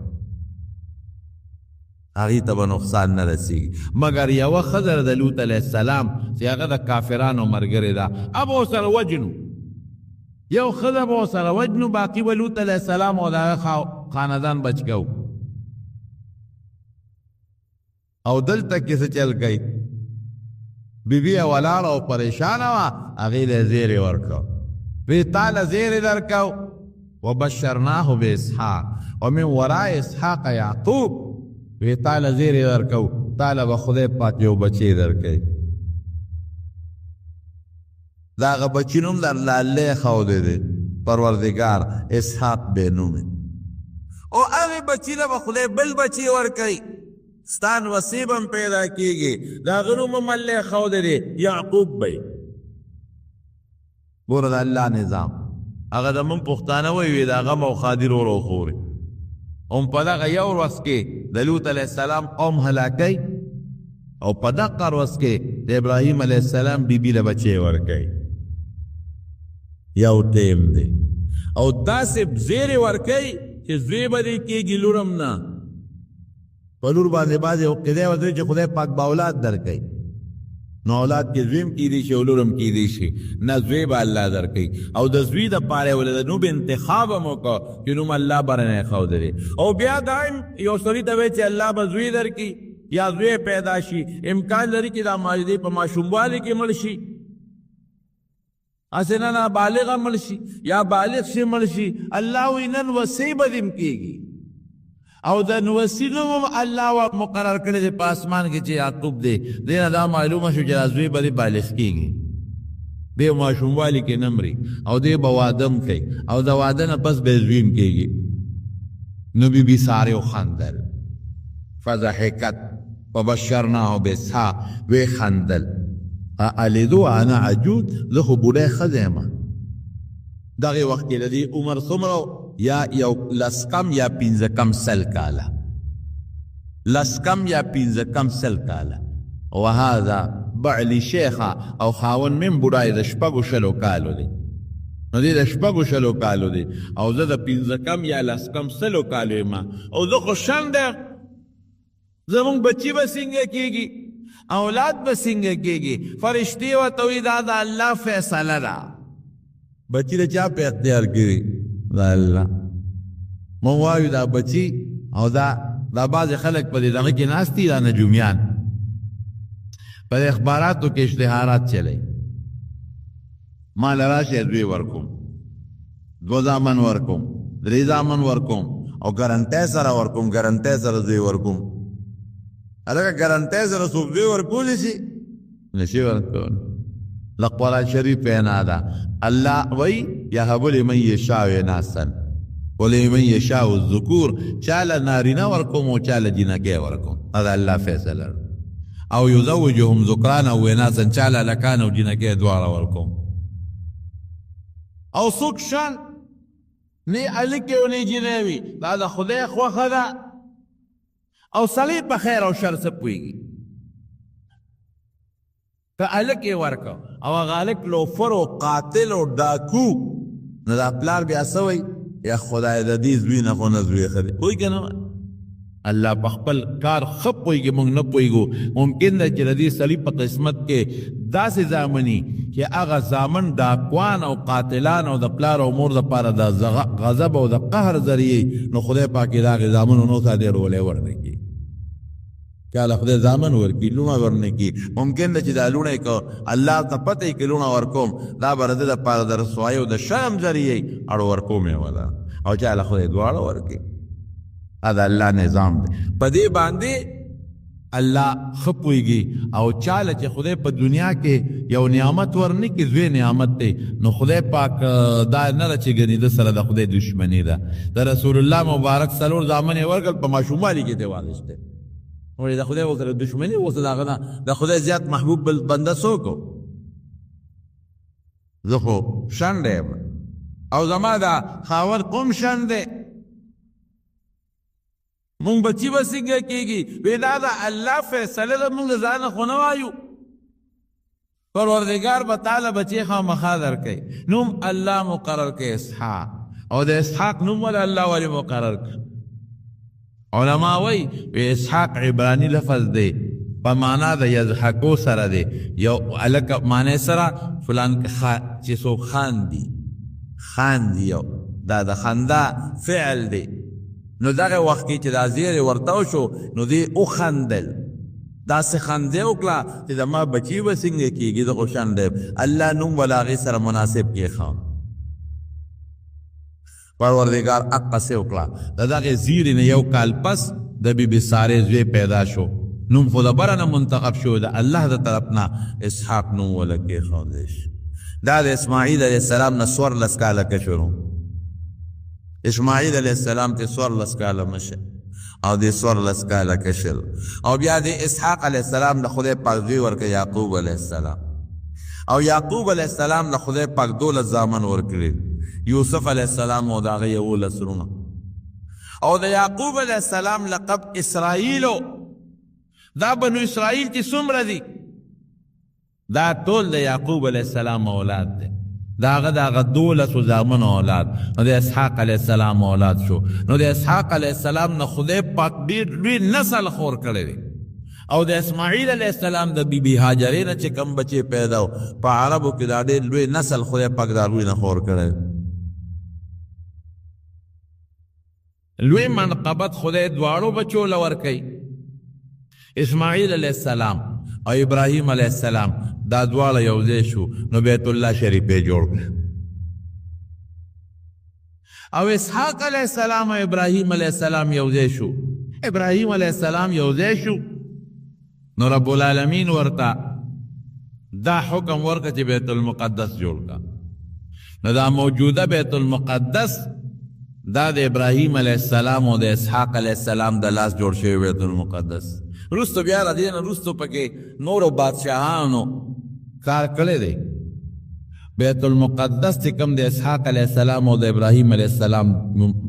هغې ته به نقصان نه رسېږي مګر یوه ښځه د لوط علیه السلام چې هغه د کافرانو ملګرې ده هغه به ورسره وجنو یو ښځه به ورسره وجنو باقي به لوط علیه السلام او د هغه خاندان بچ کوو او دلته کې څه چل کوي بیبي ولاړه او پریشانه وه هغې له زیرې ورکړو وی تا له زیرې درکو وبشرناه باسحاق ومن وراء اسحاق یعقوب وی تا له زیرې درکو تا له به خدای پاک یو بچی درکوي د هغه بچي نوم درله الله ایښودی دی پروردګار اسحاق بې نومې او هغې بچي له به خدای بل بچی ورکوي ستان وصیب هم پیدا کیږي د هغه نوم هم الله ایښودی دی یعقوب به ګوره د الله نظام هغه زمونږ پښتانه وایي د هغه او خادر ورو خوري هم په دغه یو ورځ کې د لوط علیه السلام قوم هلاکوي او په دغه ورځ کې د ابراهیم علیه السلام بیبي له بچی ورکوي یو ټیم دی او داسې زیرې ورکوي چې زوی به دې کېږي لور هم نه په لور باندې بعضې عقیده ورته چې خدای پاک به اولاد درکوي نو اولاد کې زوی هم کیدی شي او لور هم کیدی شي نه زوی به الله درکوي او د زوی دپاره یې ولې د نوم انتخاب هم وکړه چې نوم الله برنه ایښودی دی او بیا دایم یو سړي ته وایي چې الله به زوی درکړي یا زوی پیدا شي امکان لري چې دا ماجدې په ماشوموالي کې مړ شي هسې نه نابالغه مړ شي یا بالغ شي مړ شي الله وایي نن وصی به دې کېږي او د نوسي نوم هم الله مقرر کړی دی په اسمان کې چې یعقوب دی دې نه دا معلومه شو چې دا زوی به دې بالغ کېږي دی ماشوموالی کې نمري او دی به وادم کوي او د واده نه پس به زویم کېږي. نو بی بی سارې وخندل فضحکت فبشرناه باسحاق وی خندل الیدو انا عجوز زه خو بوډی ښځی یم. دغې وخت کې د دې عمر څومره یا یو لسکم یا پنځه کم سل کاله لسکم یا پنځه کم سل کاله وهذا بعلی شیخه او خاون من بوډای د شپږو شلو کالو دی. نو دی د شپږو شلو کالو دی او زه د پنځه کم یا لسکم سلو کالو یم او زه خو شن دی زمونږ بچي به څنګه کېږي اولاد به څنګه کېږي. فرشتې ورته وایي دا د الله فیصله ده. بچي د چا په اختیار کړي؟ د الله. مونږ وایو دا بچي او دا بعضې خلک په دې دغه کې ناست دي دا نجومیان په اخباراتو کې اشتهارات چلی ما لراشی دوی ورکوم 2 زامن ورکوم 3 زامن ورکوم او ګرنټۍ سره ورکوم ګرنټۍ سره دوی ورکوم. هلکه ګرنټۍ سره څوک دوی ورکولی شي؟ نشي ورکولی. له قرآن شریف وینا ده الله وایي یهب لمن یشاء اناثا ولمن یشاء الذکور. چاله نارینه ورکوم او چاله جینکۍ ورکوم. دا الله فیصله ده. او یزوجهم ذکرانا و اناثا چاله لکان او جینکۍ دواړه ورکوم. او څوک شان نه هلکې او نه جینۍ وي دا د خدای خوښه ده او سړی په خیر او شر څه پوهېږي. که هلک یې ورکه او هغه هلک لوفر او قاتل او ډاکو نو دا پلار بیا څه وایي یا خدای د دې زوی نه خو نه زوی ښه دی. پوهېږي که نه الله په خپل کار ښه پوهېږي موږ نه پوهېږو. ممکن ده چې د دې سړي په قسمت کې داسې زامني چې هغه زامن ډاکوان او قاتلان او د پلار او مور دپاره د غضب او د قهر ذریعې نو خدای پاک یې د هغې زامنو نو ته دې رولی ورنه کړي. که الله خدای زامن ورکړي لوڼه ورنه کړي. ممکن ده چې دا لوڼه یې که الله ته پته یې که لوڼه ورکوم دا به د ده دپاره د رسوایۍ او د شرم ذریعې اړو ورکوم یې وله او چې الله خدای دواړه ورکړي. دا د الله نظام دی. په دې باندې الله ښه پوهېږي او چاله چې خدای په دنیا کې یو نعمت ورنه کړي زوی نعمت دی نو خدای پاک دا نه ده چې ګنې ده سره د خدای دشمني ده. د رسول الله مبارک 4 زامن یې ورکړل په ماشوموالي کې دی واغېستی. ولې د خدای ورسره دشمني اوسه د هغه نه د خدای زیات محبوب بل بنده څوک و؟ زه خو شنډی یم او زما دا خاوند قوم شنډ دی. مونږ بچي به څنګه کېږي؟ وی دا د الله فیصله ده مونږ د ځانه خو نه وایو. پروردګار به تعالی بچی خامخا درکوي. نوم الله مقرر کړي اسحاق او د اسحاق نوم ولې الله ولې مقرر کړي؟ علما وایي اسحاق عبراني لفظ دی په معنا د یضحکو سره دی. یو هلکه معنی سره فلان چې څوک خاندي یو دا د خندا فعل دی. نو دغه وخت کې چې دا زیری ورته وشو نو دی وخندل. داسې خندې وکړه چې زما بچي به څنګه کېږي زه خو شنډ یم. الله نوم ولا هغې سره مناسب کېښه. پروردګار هغسې وکړه د دغې زیرې نه 1 کال پس د بی بي سارې زوی پیدا شو. نوم خو د بره نه منتخب شو د الله د طرف نه اسحاق نوم وله کېښودی شو. دا د اسماعیل علیه السلام نه 14 کاله کشر اسماعیل علیه السلام ته 14 کاله مشه او د 14 کاله کشر او بیا د اسحاق علیه السلام د خدای پاک زوی ورکړه یعقوب علیه السلام او یعقوب علیه السلام د خدای پاک 12 زامن ورکړي یوسف علیه السلام او د هغه 11 رونه او د یعقوب علیه السلام لقب اسرائیلو. دا بنو اسرائیل چې څومره دي دا ټول د یعقوب علیه السلام اولاد دی. دا هغه د هغه 12 زامنو اولاد نو د اسحاق علیه السلام اولاد شو. نو د اسحاق علیه السلام نه خدای پاک ډېر لوی نسل خور کړی دی او د اسماعیل علیه السلام د بی بی هاجرې نه چې کم بچې پیدا و په عربو کې دا ډېر لوی نسل خدای پاک دا لوی نه خور کړی. لوی منقبت خدای دواړو بچو له ورکوي. اسماعیل علیه السلام او ابراهیم علیه السلام دا دواړه یو ځای شو نو بیت الله شریف یې جوړ کړ. او اسحاق علیه السلام او ابراهیم علیه السلام یو ځای شو. ابراهیم علیه السلام یو ځای شو نو رب العالمین ورته دا حکم ورکړه چې بیت المقدس جوړ کا. نو دا موجوده بیت المقدس دا د ابراهیم علیه السلام او د اسحاق علیه السلام د لاس جوړ شوی بیت المقدس. وروسته بیا را دې نه وروسته پکې نورو بادشاهانو کار کړی دی. بیت المقدس چې کوم د اسحاق علیه السلام او د ابراهیم علیه السلام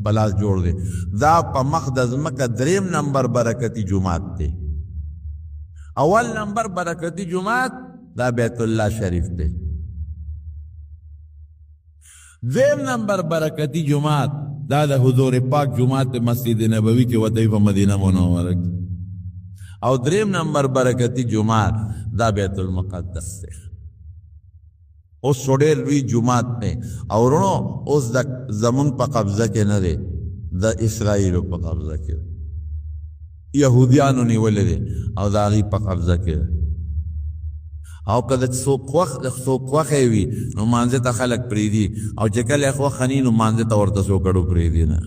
په لاس جوړ دی، دا په مخ د ځمکه 3 نمبر برکتي جومات دی. اول نمبر برکتي جومات دا بیت الله شریف دی. 2 نمبر برکتي جومات دا د حضور پاک جومات مسجد نبوي کې ودی په مدینه منوره کې. او 3 نمبر برکتي جومات دا بیت المقدس دی. اوس ډېر لوی جومات دی او ورونو اوس د زمون په قبضه کې نه دی، د اسرائیلو په قبضه کې، یهودیانو نیولې دی او د هغې په قبضه کې دی. او که د څوک خوښې وي نو مانځه ته خلک پرېږدي، او چې کله یې خوښه نه وي نو مانځه ته ورته څوک اړو پرېږدي نه.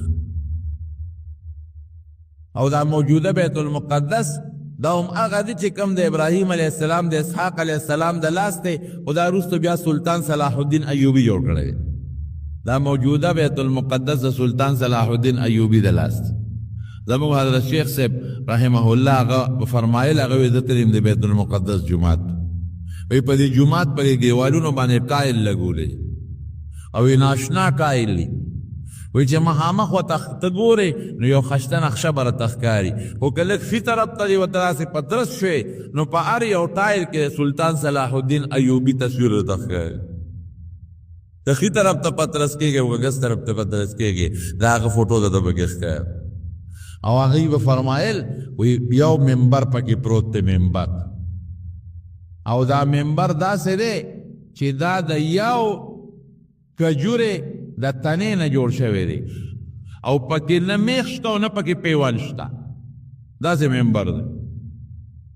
او دا موجوده بیت المقدس دا هم هغه دی چې کوم د ابراهیم علیه السلام د اسحاق علیه السلام د لاس دی، خو دا وروسته بیا سلطان صلاح الدین ایوبي جوړ کړی دی. دا موجوده بیت المقدس د سلطان صلاح الدین ایوبي د لاس دی. زموږ حضرت شیخ صاحب رحمه الله هغه فرمایل، هغه وایي زه تلیم د بیت المقدس جومات، وی په دې جومات په دې دیوالونو باندې ټایل لګولی او یې ناشنا ټایل دی. وی چې مخامخ ورته ته ګورې نو یو خشته نقشه به راته ښکاري، خو که لږ ښي طرف ته دې ورته داسې پترس شوې نو په هر یو ټایل کې سلطان صلاح الدین ایوبي تصویر راته ښکاري. که ښي طرف ته پترس کېږي او که ګس طرف ته پترس کېږي د هغه فوټو درته پکې ښکاري. او هغوی به فرمایل وی یو ممبر پکې پروت دی، ممبر، او دا ممبر داسې دی چې دا د یو کجورې د تنې نه جوړ شوی دی، او پکې نه میخ شته او نه پکې پیوند شته، داسې ممبر دی.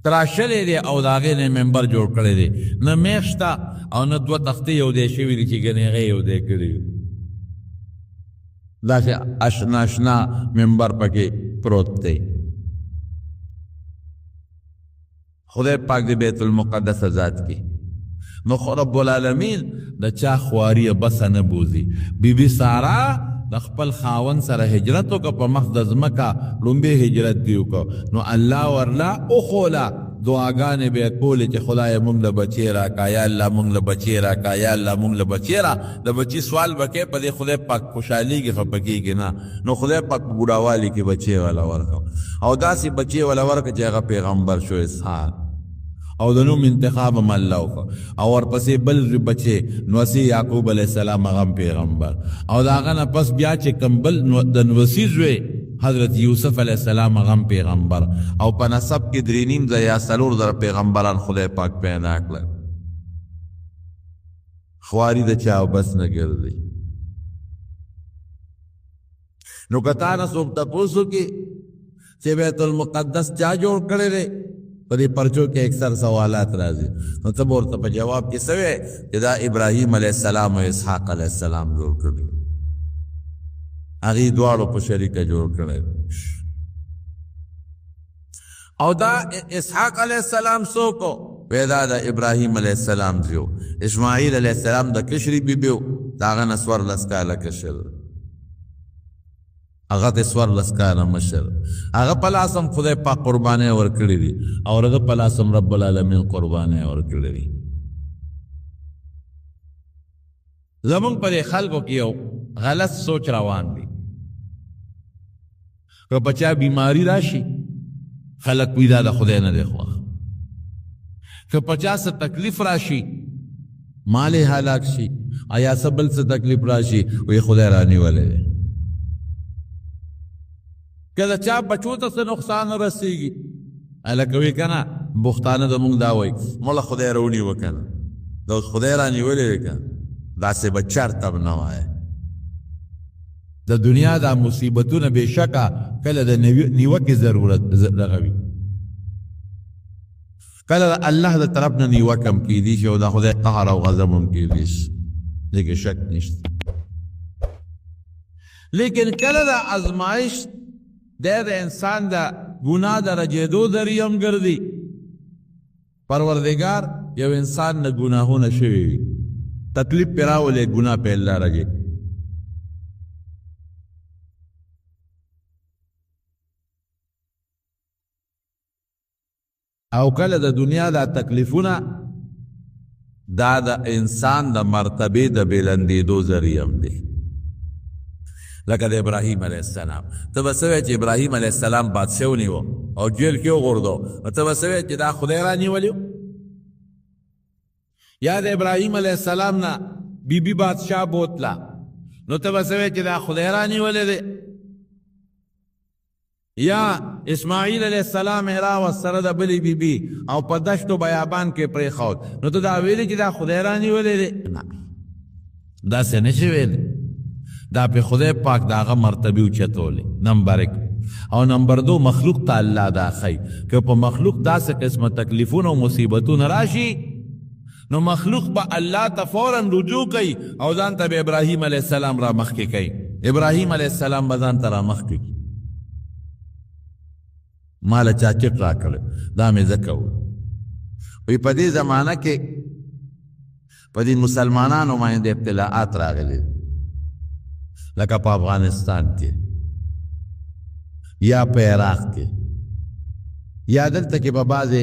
تراشلی دی او د هغې نه ممبر جوړ کړی دی، نه میخ شته او نه 2 تختې یو دی شوي دي چې ګنې هغې یو دی کړي. داسې اشنا اشنا ممبر پکې پروت دی. خدای پاک د بیت المقدس ذات کې نو خو رب العالمین د چا خواري بسه نه بوزي. بی بی سارا د خپل خاوند سره هجرت وکړه، په مخ د ځمکه لومبې هجرت دې وکړه، نو الله ورله وښوله دعاګانې به یې کولې چې خدایه موږ له بچې راکړه، یا الله موږ له بچې راکړه، یا الله موږ له بچې را. د بچي سوال به کوې، په دې خدای پاک خوشحالېږي، خفه کېږي نه. نو خدای پاک په بوډاوالي کې بچې والا ورکړه، او داسې بچې والا ورکړه چې هغه پیغمبر شو اسحاق، او د نوم انتخاب هم الله وکړه. او ورپسې بل بچې نوسی یعقوب علیه السلام هغه پیغمبر، او د هغه نه پس بیا چې کوم بل د نوسی زوی حضرت یوسف علیه السلام هغه پیغمبر، او په نسب کې 3.5 زره یا 4 زره پیغمبران خدای پاک پیدا کړل. خواري د چا بس نه ګرځي. نو که تا نه څوک تپوس وکړي چې بیت المقدس چا جوړ کړی دی، په دې پرچو کې اکثر سوالات راځي، نو ته به ورته په جواب کې څه وایې چې دا ابراهیم علیه السلام او اسحاق علیه السلام جوړ کړي، هغې دواړو په شریکه جوړ کړی. او دا اسحاق علیه السلام څوک و؟ وی دا د ابراهیم علیه السلام زوی. اسماعیل علیه السلام د کشري بیبي و، د هغه نه 14 کاله کشر، هغه ته 14 کاله مشر. هغه په لاس هم خدای پاک قربانۍ ورکړي دي، او هغه په لاس هم رب العالمین قربانۍ ورکړي دي. زمونږ په دې خلکو کې یو غلط سوچ روان دی. که په چا بیماري راشي خلک وایي دا د خدای نه دی خوښ، که په چا څه تکلیف راشي، مال یې هلاک شي یا څه بل څه تکلیف راشي، وایي خدای رانیولی دی. که د چا بچو ته څه نقصان رسېږي، هلکه وایي که نه بختانه زمونږ دا وایي موږ خدای رونیوه که نه، د خدای رانیولی دی که نه، داسې به چرته هم نه وایه. د دنیا دا مصیبتونه بېشکه کله د نیوکې ضرورت دغه وي، کله د الله د طرف نه نیوکه هم کېدی شي، او د خدای قهر او غضب هم کېدی شي، دې کې شک نشته. لیکن کله د ازمایش د انسان د ګناه د رجېدو ذریعه هم ګرځي. پروردګار یو انسان نه ګناهونه شوي وي تکلیف پې راولې ګناه پې الله رګي او کله د دنیا دا تکلیفونه دا د انسان د مرتبې د بلندېدو ذریعه هم دی لکه د ابراهیم علیه السلام ته به څه وایې چې ابراهیم علیه السلام بادشاه ونیوه او جیل کې وغورځو نو ته به څه وایې چې دا خدای رانیولی یا د ابراهیم علیه السلام نه بیبي بادشاه بوتله نو ته به څه وایې چې دا خدای رانیولی دی یا اسماعیل علیہ السلام راوست سره د بلې بیبي او په دشت و بیابان کې پرېښود نو ته دا ویلې چې دا خدای رانیولی دی نه داسې نشي ویلی دا په خدای پاک د هغه مرتبې اوچتولی نمبر 1 او نمبر 2 مخلوق ته الله دا ښیي که په مخلوق داسې قسمه تکلیفونه او مصیبتونه راشي نو مخلوق به الله ته فورا رجوع کوي او ځان ته به ابراهیم علیه السلام را مخکې کوي ابراهیم علیه السلام به ځان ته را مخکې کوي ماله چا چټ راکړی دا مې ځکه وی په دې زمانه کې په دې مسلمانانو باندې ابتلاعات راغلي لکه په افغانستان کې یا په عراق کې یا دلته کې په بعضې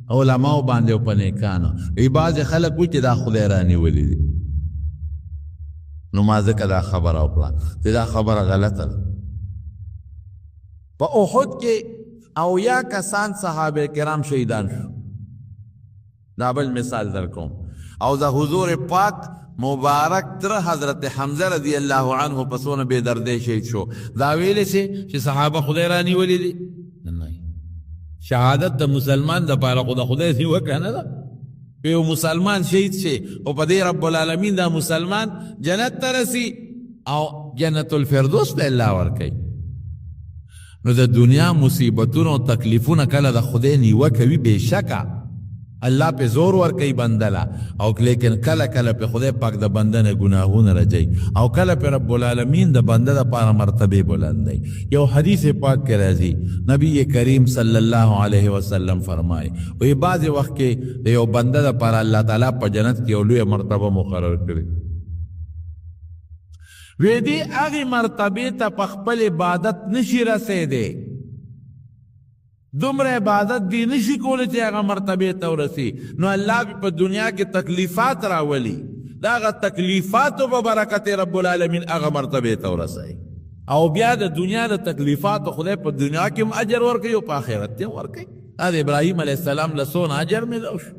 علماو باندې او په نیکانو وی بعضې خلک وایي چې دا خدای رانیولي دي نو ما ځکه دا خبره وکړه چې دا خبره غلطه ده په احد کې او یا کسان صحابه کرام شهیدان شو دا بل مثال در کوم او د حضور پاک مبارک تر حضرت حمزه رضی الله عنه په څونه بې دردۍ شهید شو دا ویلی چې صحابه خدای رانیولي دي شهادت د مسلمان دپاره خو د خدای نیوکه نه ده که یو مسلمان شهید شي او په دې رب العالمین دا مسلمان جنت ته رسي او جنت الفردوس به الله ورکوي نو د دنیا مصیبتونه او تکلیفونه کله د خدای نیوکه وي بېشکه الله پہ زور ورکی بندلا او لیکن کله کله پہ خدای پاک د بنده نه گناهونه رجی او کله پہ رب العالمین د بنده د پاره مرتبه بلندی یو حدیث پاک کې راځي نبی کریم صلی الله علیه وسلم فرمایي وی بعض وخت کې د یو بنده د پاره الله تعالی په جنت کې یو لوی مرتبه مقرر کړي وی دی هغه مرتبه ته په خپل عبادت نشي رسیدي دومره عبادت دی نشي کولی چې هغه مرتبه ته ورسي نو الله په دنیا کې تکلیفات راولي دا هغه تکلیفاتو په برکت رب العالمین هغه مرتبه ته ورسي او بیا د دنیا د تکلیفاتو خدای په دنیا کې هم اجر ورکوي او په آخرت کې هم ورکوي دا ابراهیم علیه السلام له څونه اجر میلاو شو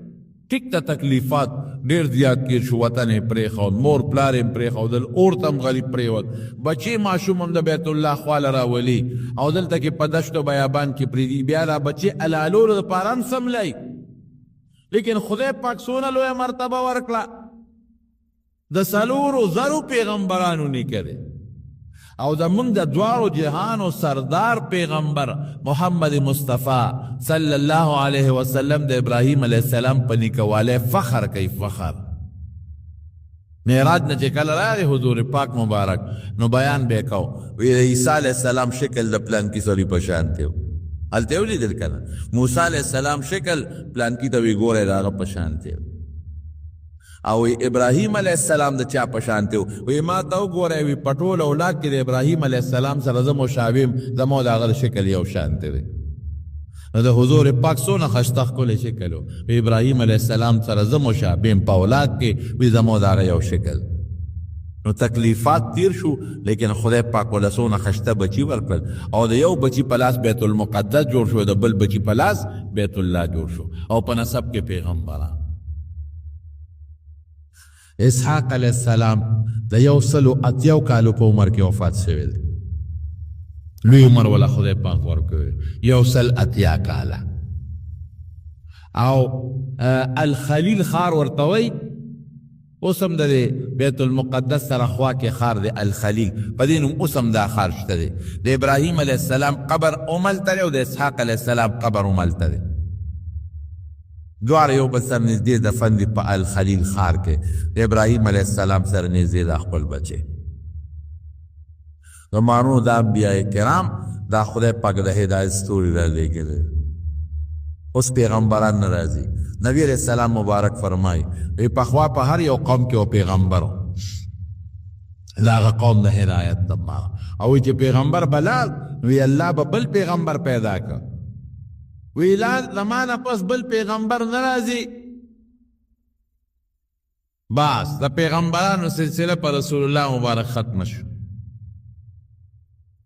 ټیک ته تکلیفات ډېر زیات کیر شو وطن یې پرېښود مور پلار یې پرېښودل اور ته هم غریب پرېوت بچې ماشوم هم د بیت الله خواله راولي او دلته کې په دشت و بیابان کې پرېږدي بیا دا بچې الالولو دپاره هم سملی لیکن خدای پاک څونه لویه مرتبه ورکړه د څلورو زرو پیغمبرانو نیکه دی او د موږ د دواړو جهانو سردار پیغمبر محمد مصطفی صلی الله علیه وسلم د ابراهیم علیه السلام په نیکوالی فخر کوي فخر معراج نه چې کله راغی حضور پاک مبارک نو بیان به کو وی د عیسی علیه السلام شکل د پلانکي سړي په شان دی هلته یې ولیدل که نه موسی علیه السلام شکل پلانکي ته وی ګوری د هغه په شان دی او ابراهیم علیه السلام د چا په شان دی وی ما ته وګوری وی په ټول اولاد کې د ابراهیم علیه السلام سره زه مشابه یم زما د هغه شکل یو شان دی نو د حضور پاک څونه ښایسته ښکلی شکل و ابراهیم علیه السلام سره زه مشابه یم په اولاد کې وی زما د هغه یو شکل نو تکلیفات تیر شو لیکن خدای پاک ورله څونه ښایسته بچي ورکړل او د یو بچي په لاس بیت المقدس جوړ شو د بل بچي په لاس بیت الله جوړ شو او په نسب کې پیغمبران اسحاق علیه السلام د 180 کالو په عمر کې وفات شوی دی لوی عمر ولا خدای پاک ورکړی 180 کاله او الخلیل خار ورته وایي اوس هم د بیت المقدس سره خوا کې خار دی الخلیل په دې نوم اوس هم دا خار شته دی د ابراهیم علیه السلام قبر هملته دی او د اسحاق علیه السلام قبر هملته دی دواړه یو بل سره نږدې دفن دي په الخلیل خار کې د ابراهیم علیه السلام سره نږدې دا خپل بچی زمانو دا انبیاء کرام دا خدای پاک د هدایت ستوري را لېږلی اوس پیغمبران ناراضي نبی علیہ السلام مبارک فرمای وی پخوا په هر یو قوم کې او پیغمبر دا هغه قوم د هدایت دپاره او چې پیغمبر بلال وی الله به بل پیغمبر پیدا کړ وی لا زمانه پس بل پیغمبر ناراضي بس د پیغمبرانو سلسله پر رسول الله مبارک ختم شو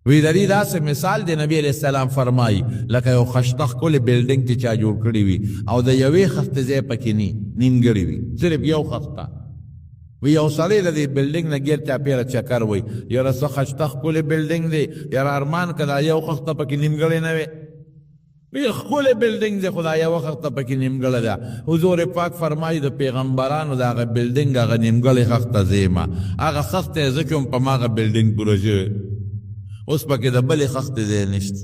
وی د دې داسې مثال دی نبی علیہ السلام فرمایي لکه یو خشته ښکلې بلډینګ چې چا جوړ کړي وي او د یوې خښتې ځای پکې نیمګړي وي صرف یو خښته وی یو سړی د دې بلډینګ نه ګیر چاپېره چکر وی یاره څه خشته ښکلې بلډینګ دی یاره ارمان که دا یو خښته پکې نیمګړې نه وي وی ښکلې بلډینګ دی خو دا یوه خښته پکې نیمګړې ده حضور پاک فرمایي د پیغمبرانو د هغه بلډینګ هغه نیمګړې خښته زیمه هغه خښته یې زه کوم په هماغه بلډینګ پوره شوې اوس پکې د بلې خښتې ځای نشته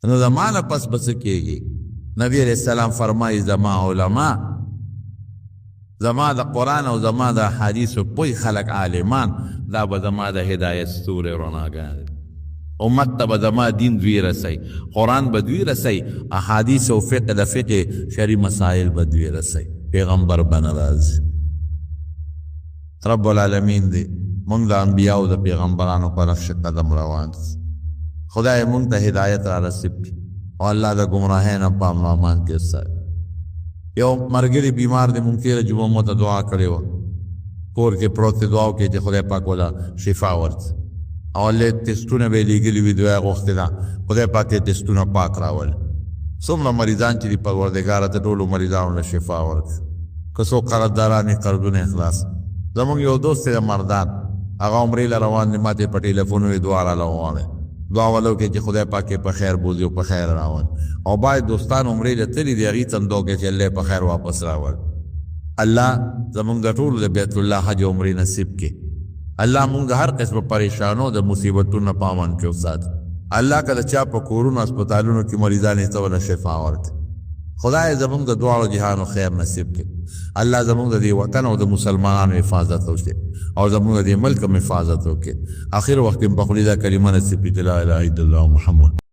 نو زما نه پس به څه کېږي نبي علیہ السلام فرمایي زما علما زما د قرآن او زما د حدیثو پوی خلک عالمان دا به زما د هدایت ستورې رڼاګانې امت ته به زما دین دوی رسی قرآن به دوی رسی احادیث او فقه د فقه شرعي مسائل به دوی رسی پیغمبر به نه راځي رب العالمین دی مونږ د انبیاو د پیغمبرانو په نقش قدم روان خدای مونږ ته هدایت را نصیب کړي او الله د ګمراهۍ نه په امن امان کې وساتي یو ملګري بیمار دی مونږ تېره جمعه مو ته دعا کړې وه کور کې پروت دی دعا وکړئ چې خدای پاک وله شفا ورکړي او لږ ټسټونه به یې لیږلي وي دوی یې غوښتې ده خدای پاک یې ټسټونه پاک راولي څومره مریضان چې دي پروردګاره ته ټولو مریضانو له شفا ورکړي که څوک قرضداران یې قرضونه خلاص زمونږ یو دوست دی د مردان هغه عمرې له روان دی ما ته په ټلیفون وی دعا راله وغواړئ دعا ولو کې چې خدای پاک یې په خیر بوځي او په خیر راول او باید دوستان عمرې له تلي دي هغې تندو کې چې الله یې په خیر واپس راول الله زمونږ د ټولو د بیت الله حج عمرې نصیب کړي الله مونږ د هر قسمه پریشانو د مصیبتونو په امن کې وساتي الله که د چا په کورونو هسپتالونو کې مریضان یې ته ونه شفا ورکړي خدای زمونږ د دواړو جهانو خیر نصیب کړي الله زمونږ د دې وطن او د مسلمانانو حفاظت وکړي او زمونږ د دې ملک هم حفاظت وکړي آخر وخت کې په خولي دا کلمه نصیب کړي لا اله الا الله محمد